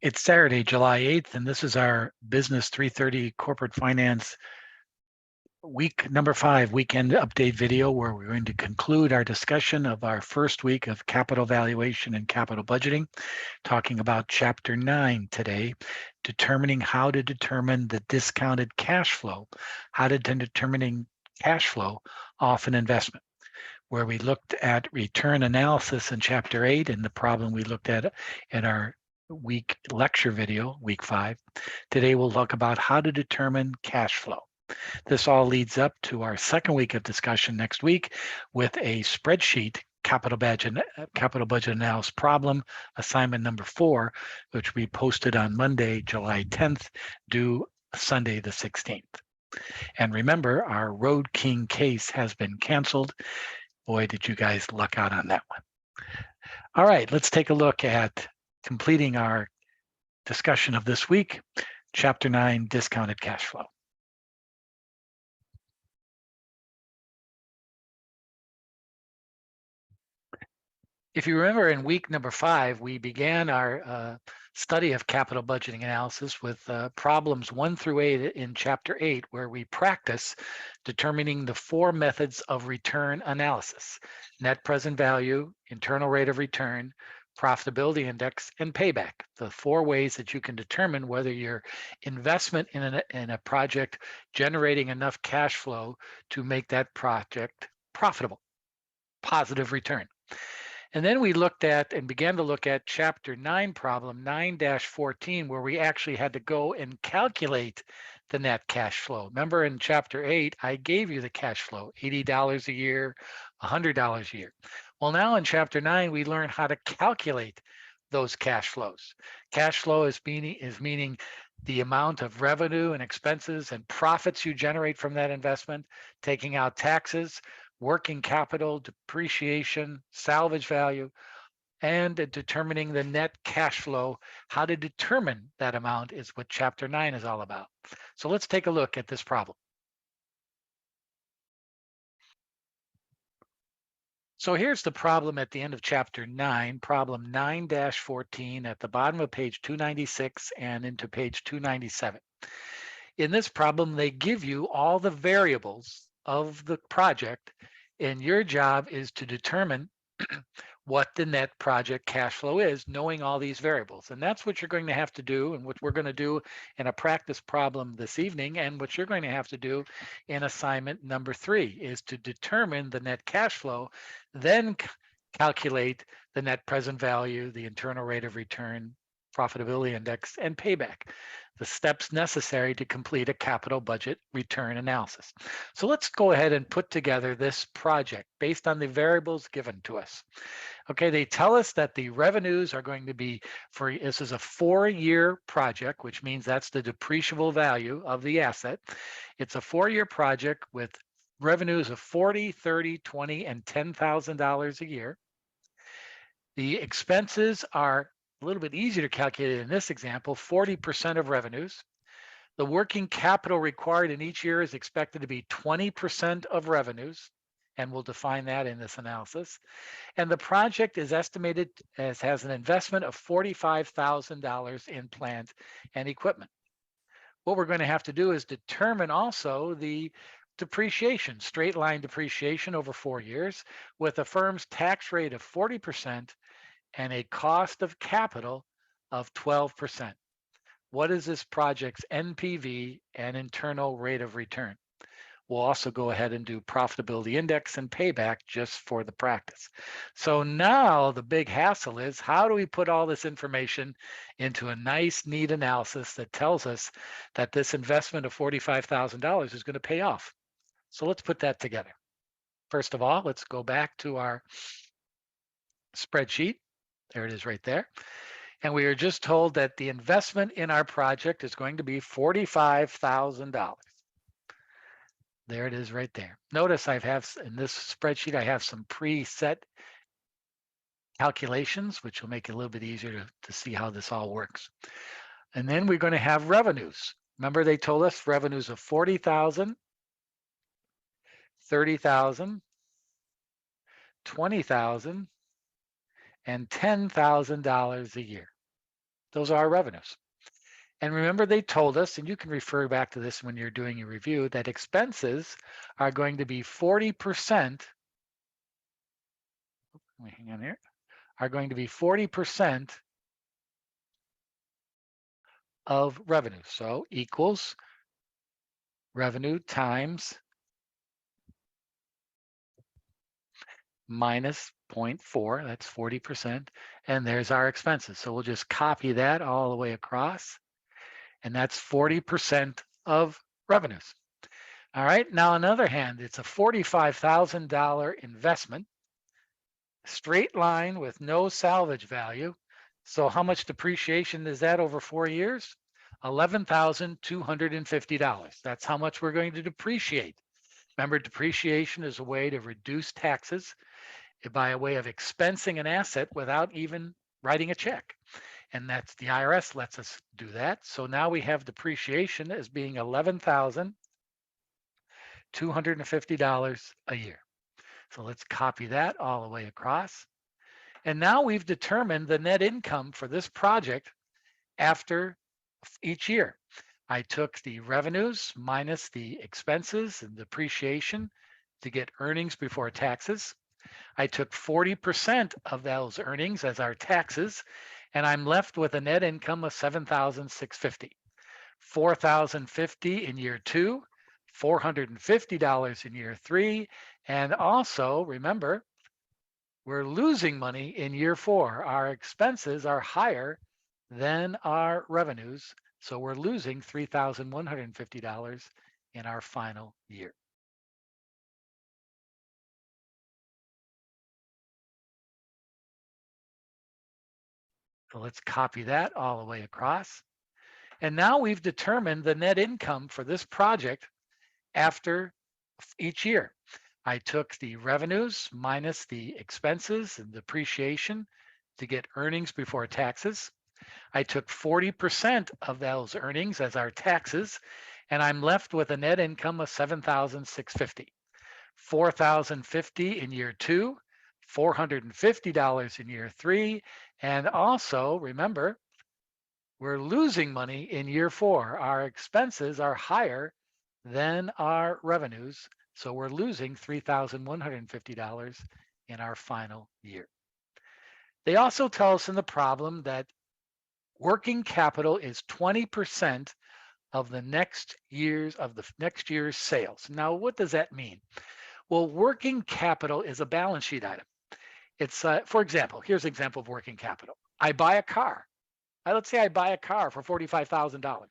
It's Saturday, July 8th, and this is our Business 330 Corporate Finance week number 5 weekend update video, where we're going to conclude our discussion of our first week of capital valuation and capital budgeting, talking about Chapter 9 today, determining how to determine the discounted cash flow, determining cash flow off an investment, where we looked at return analysis in Chapter 8 and the problem we looked at in our week lecture video, week 5. Today we'll talk about how to determine cash flow. This all leads up to our second week of discussion next week with a spreadsheet capital budget analysis problem, assignment number 4, which we posted on Monday, July 10th, due Sunday the 16th. And remember, our Road King case has been canceled. Boy, did you guys luck out on that one. All right, let's take a look at completing our discussion of this week, Chapter 9, discounted cash flow. If you remember, in week number 5, we began our study of capital budgeting analysis with problems 1 through 8 in Chapter 8, where we practice determining the 4 methods of return analysis: net present value, internal rate of return, profitability index, and payback. The 4 ways that you can determine whether your investment in a project generating enough cash flow to make that project profitable, positive return. And then we looked at and began to look at Chapter 9 problem 9-14, where we actually had to go and calculate the net cash flow. Remember, in Chapter 8, I gave you the cash flow, $80 a year, $100 a year. Well, now in Chapter 9, we learn how to calculate those cash flows. Cash flow is meaning the amount of revenue and expenses and profits you generate from that investment, taking out taxes, working capital, depreciation, salvage value, and determining the net cash flow. How to determine that amount is what Chapter 9 is all about. So let's take a look at this problem. So here's the problem at the end of Chapter 9, problem 9-14 at the bottom of page 296 and into page 297. In this problem, they give you all the variables of the project, and your job is to determine what the net project cash flow is, knowing all these variables. And that's what you're going to have to do, and what we're going to do in a practice problem this evening, and what you're going to have to do in assignment number 3 is to determine the net cash flow, then calculate the net present value, the internal rate of return, profitability index, and payback, the steps necessary to complete a capital budget return analysis. So let's go ahead and put together this project based on the variables given to us. Okay, they tell us that the revenues are going to be this is a 4-year project, which means that's the depreciable value of the asset. It's a 4-year project with revenues of $40,000, $30,000, $20,000, and $10,000 a year. The expenses are a little bit easier to calculate in this example, 40% of revenues. The working capital required in each year is expected to be 20% of revenues, and we'll define that in this analysis. And the project is estimated has an investment of $45,000 in plant and equipment. What we're going to have to do is determine also the depreciation, straight line depreciation over 4 years, with a firm's tax rate of 40% and a cost of capital of 12%. What is this project's NPV and internal rate of return? We'll also go ahead and do profitability index and payback just for the practice. So now the big hassle is, how do we put all this information into a nice, neat analysis that tells us that this investment of $45,000 is going to pay off? So let's put that together. First of all, let's go back to our spreadsheet. There it is right there. And we are just told that the investment in our project is going to be $45,000. There it is right there. Notice in this spreadsheet, I have some preset calculations, which will make it a little bit easier to see how this all works. And then we're going to have revenues. Remember, they told us revenues of $40,000, $30,000, $20,000, and $10,000 a year. Those are our revenues. And remember, they told us, and you can refer back to this when you're doing your review, that expenses are going to be 40%, let me hang on here, are going to be 40% of revenue. So equals revenue times minus 0.4, that's 40%, and there's our expenses. So we'll just copy that all the way across, and that's 40% of revenues. All right, now on the other hand, it's a $45,000 investment, straight line with no salvage value. So how much depreciation is that over 4 years? $11,250. That's how much we're going to depreciate. Remember, depreciation is a way to reduce taxes by a way of expensing an asset without even writing a check. And that's the IRS lets us do that. So now we have depreciation as being $11,250 a year. So let's copy that all the way across. And now we've determined the net income for this project after each year. I took the revenues minus the expenses and depreciation to get earnings before taxes. I took 40% of those earnings as our taxes, and I'm left with a net income of $7,650. $4,050 in year 2, $450 in year 3, and also remember, we're losing money in year 4. Our expenses are higher than our revenues, so we're losing $3,150 in our final year. So let's copy that all the way across. And now we've determined the net income for this project after each year. I took the revenues minus the expenses and depreciation to get earnings before taxes. I took 40% of those earnings as our taxes, and I'm left with a net income of $7,650. $4,050 in year 2, $450 in year 3, and also remember, we're losing money in year 4. Our expenses are higher than our revenues, so we're losing $3,150 in our final year. They also tell us in the problem that working capital is 20% of the next year's sales. Now, what does that mean? Well, working capital is a balance sheet item. It's, for example, here's an example of working capital. I buy a car. Let's say I buy a car for $45,000.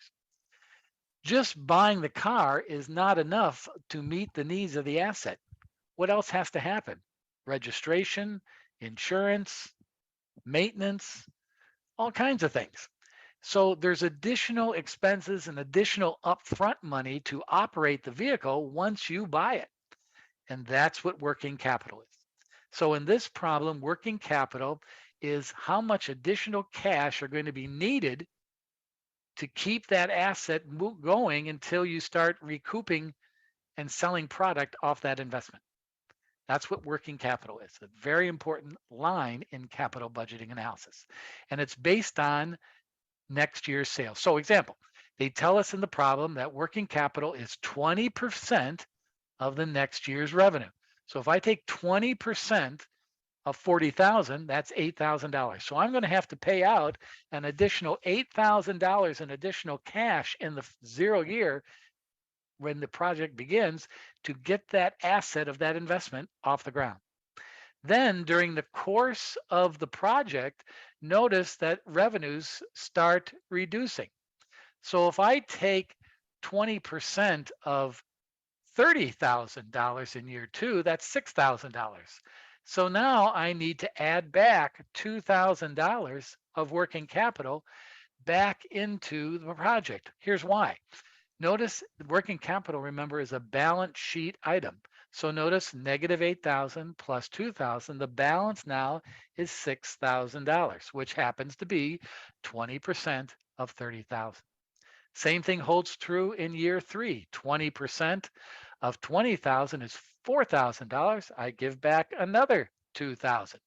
Just buying the car is not enough to meet the needs of the asset. What else has to happen? Registration, insurance, maintenance, all kinds of things. So there's additional expenses and additional upfront money to operate the vehicle once you buy it. And that's what working capital is. So in this problem, working capital is how much additional cash are going to be needed to keep that asset going until you start recouping and selling product off that investment. That's what working capital is. A very important line in capital budgeting analysis. And it's based on next year's sales. So example, they tell us in the problem that working capital is 20% of the next year's revenue. So if I take 20% of 40,000, that's $8,000. So I'm going to have to pay out an additional $8,000 in additional cash in the 0 year when the project begins to get that asset of that investment off the ground. Then during the course of the project, notice that revenues start reducing. So if I take 20% of $30,000 in year 2, that's $6,000. So now I need to add back $2,000 of working capital back into the project. Here's why. Notice working capital, remember, is a balance sheet item. So notice negative 8,000 plus 2,000. The balance now is $6,000, which happens to be 20% of 30,000. Same thing holds true in year 3. 20% of 20,000 is $4,000. I give back another 2,000.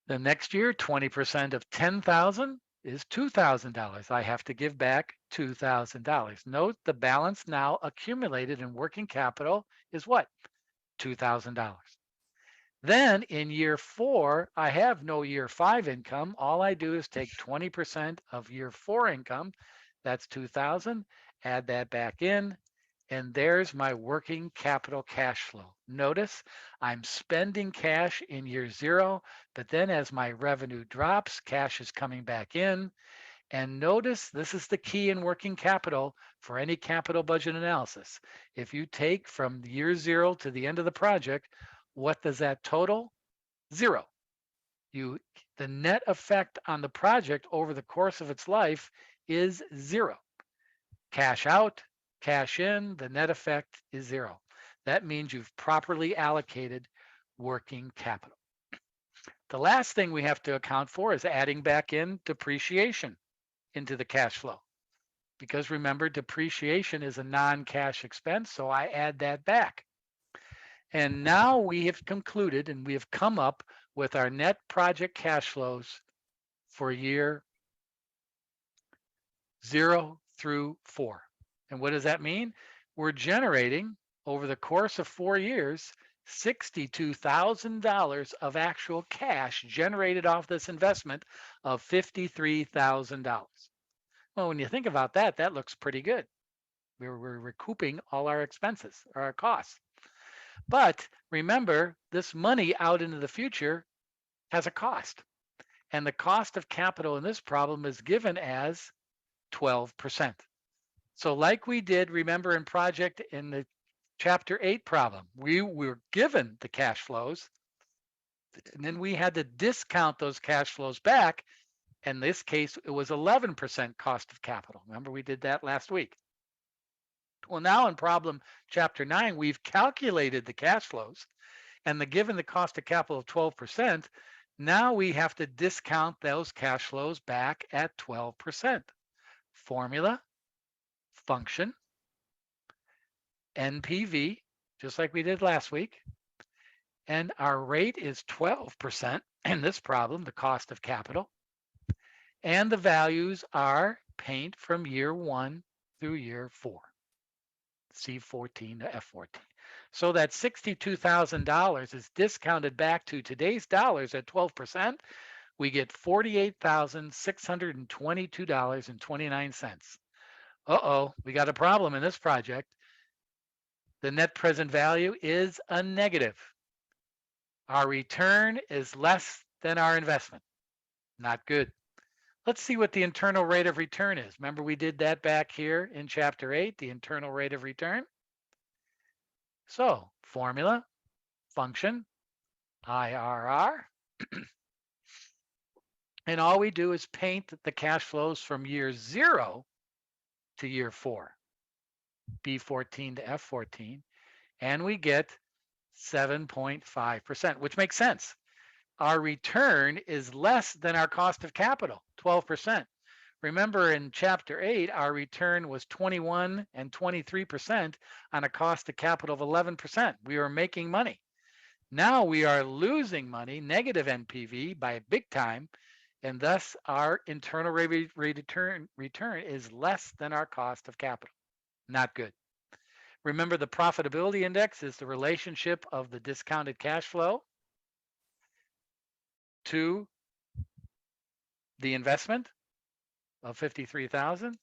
The next year, 20% of 10,000 is $2,000. I have to give back $2,000. Note the balance now accumulated in working capital is what? $2,000. Then in year 4, I have no year 5 income. All I do is take 20% of year 4 income. That's 2,000. Add that back in. And there's my working capital cash flow. Notice I'm spending cash in year 0, but then as my revenue drops, cash is coming back in. And notice this is the key in working capital for any capital budget analysis. If you take from year 0 to the end of the project, what does that total? 0. The net effect on the project over the course of its life is 0. Cash out, cash in, the net effect is 0. That means you've properly allocated working capital. The last thing we have to account for is adding back in depreciation into the cash flow. Because remember, depreciation is a non-cash expense, so I add that back. And now we have concluded and we have come up with our net project cash flows for year 0 through 4. And what does that mean? We're generating over the course of 4 years, $62,000 of actual cash generated off this investment of $53,000. Well, when you think about that, that looks pretty good. We're recouping all our expenses or our costs. But remember, this money out into the future has a cost. And the cost of capital in this problem is given as 12%. So like we did, remember in the chapter 8 problem, we were given the cash flows, and then we had to discount those cash flows back. In this case, it was 11% cost of capital. Remember, we did that last week. Well, now in problem chapter 9, we've calculated the cash flows and given the cost of capital of 12%, now we have to discount those cash flows back at 12%. Formula, function, NPV, just like we did last week. And our rate is 12% in this problem, the cost of capital. And the values are paint from year 1 through year 4. C14 to F14. So that $62,000 is discounted back to today's dollars at 12%. We get $48,622.29. Uh-oh, we got a problem in this project. The net present value is a negative. Our return is less than our investment. Not good. Let's see what the internal rate of return is. Remember, we did that back here in chapter 8, the internal rate of return. So formula, function, IRR. And all we do is paint the cash flows from year 0 to year 4, B14 to F14, and we get 7.5%, which makes sense. Our return is less than our cost of capital, 12%. Remember in chapter 8, our return was 21 and 23% on a cost of capital of 11%. We were making money. Now we are losing money, negative NPV by big time, and thus our internal rate return is less than our cost of capital. Not good. Remember, the profitability index is the relationship of the discounted cash flow to the investment of 53,000,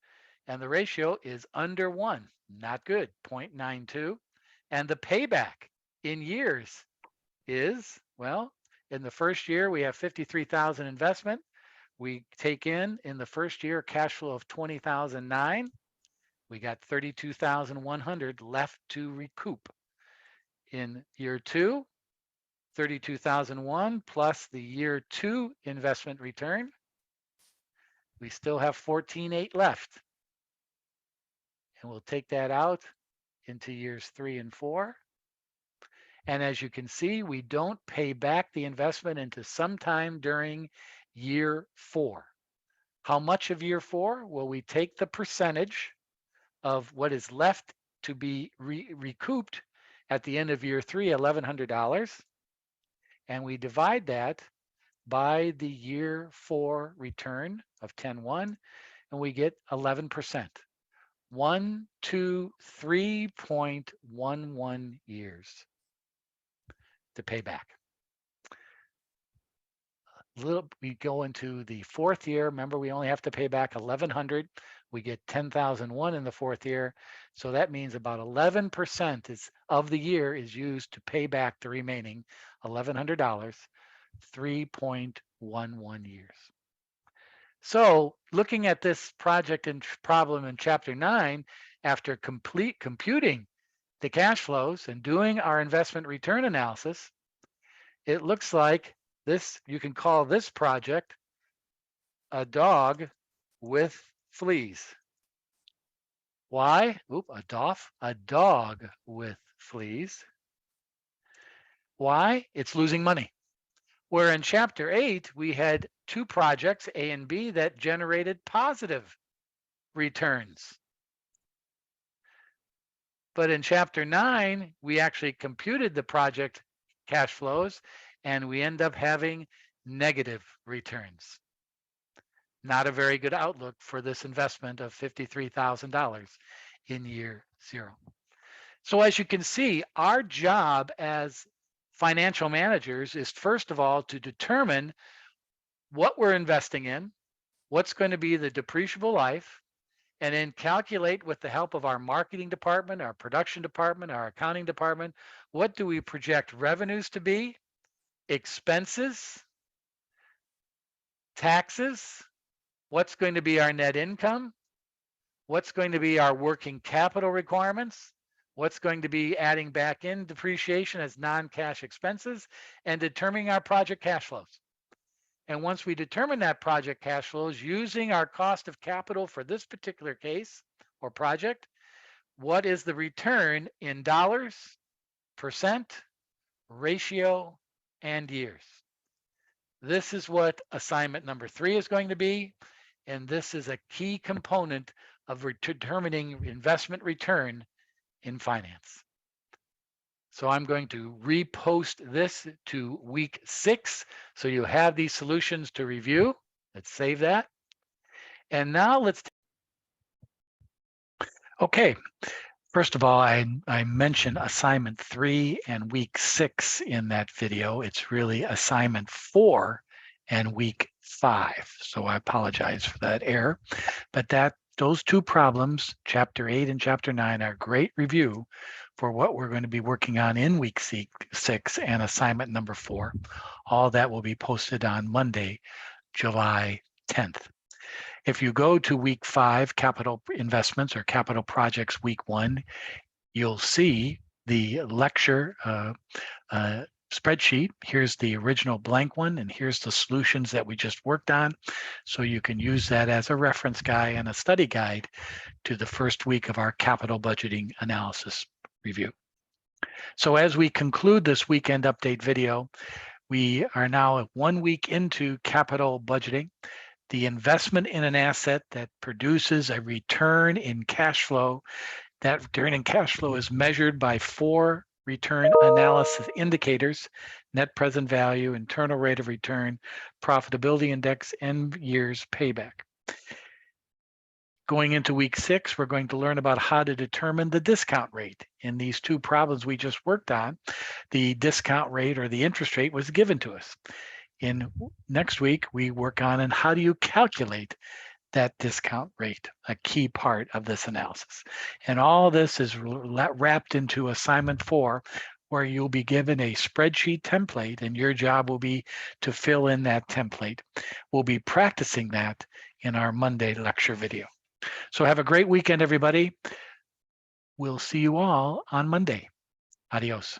and the ratio is under 1. Not good, 0.92. And the payback in years is, well, in the first year we have 53,000 investment. We take in the first year cash flow of 20,009. We got 32,100 left to recoup. In year 2, 32,001 plus the year 2 investment return, we still have 14,800 left. And we'll take that out into years 3 and 4. And as you can see, we don't pay back the investment until sometime during year 4. How much of year 4? Well, we take the percentage of what is left to be recouped at the end of year 3, $1,100, and we divide that by the year 4 return of 10.1, and we get 11%. 3.11 years to pay back. We go into the 4th year. Remember, we only have to pay back 1,100. We get 10,001 in the 4th year. So that means about 11% of the year is used to pay back the remaining $1,100, 3.11 years. So looking at this project and problem in chapter 9, after computing the cash flows and doing our investment return analysis, it looks like this, you can call this project a dog with fleas. Why? A dog with fleas. Why? It's losing money. Where in chapter 8, we had 2 projects, A and B, that generated positive returns. But in chapter 9, we actually computed the project cash flows and we end up having negative returns. Not a very good outlook for this investment of $53,000 in year 0. So as you can see, our job as financial managers is, first of all, to determine what we're investing in, what's going to be the depreciable life, and then calculate with the help of our marketing department, our production department, our accounting department, what do we project revenues to be, expenses, taxes, what's going to be our net income, what's going to be our working capital requirements, what's going to be adding back in depreciation as non-cash expenses, and determining our project cash flows. And once we determine that project cash flows using our cost of capital for this particular case or project, what is the return in dollars, percent, ratio, and years? This is what assignment number 3 is going to be, and this is a key component of determining investment return in finance. So I'm going to repost this to week 6, so you have these solutions to review. Let's save that. And now let's, okay. First of all, I mentioned assignment 3 and week 6 in that video. It's really assignment 4 and week 5. So I apologize for that error. But those 2 problems, chapter 8 and chapter 9, are great review for what we're going to be working on in week 6 and assignment number 4. All that will be posted on Monday, July 10th. If you go to week 5, capital investments or capital projects week 1, you'll see the lecture spreadsheet. Here's the original blank one, and here's the solutions that we just worked on. So you can use that as a reference guide and a study guide to the first week of our capital budgeting analysis review. So as we conclude this weekend update video, we are now 1 week into capital budgeting. The investment in an asset that produces a return in cash flow. That return in cash flow is measured by 4 return analysis indicators: net present value, internal rate of return, profitability index, and years payback. Going into week 6, we're going to learn about how to determine the discount rate. In these 2 problems we just worked on, the discount rate or the interest rate was given to us. In next week, we work on how do you calculate that discount rate, a key part of this analysis. And all this is wrapped into assignment 4, where you'll be given a spreadsheet template, and your job will be to fill in that template. We'll be practicing that in our Monday lecture video. So have a great weekend, everybody. We'll see you all on Monday. Adios.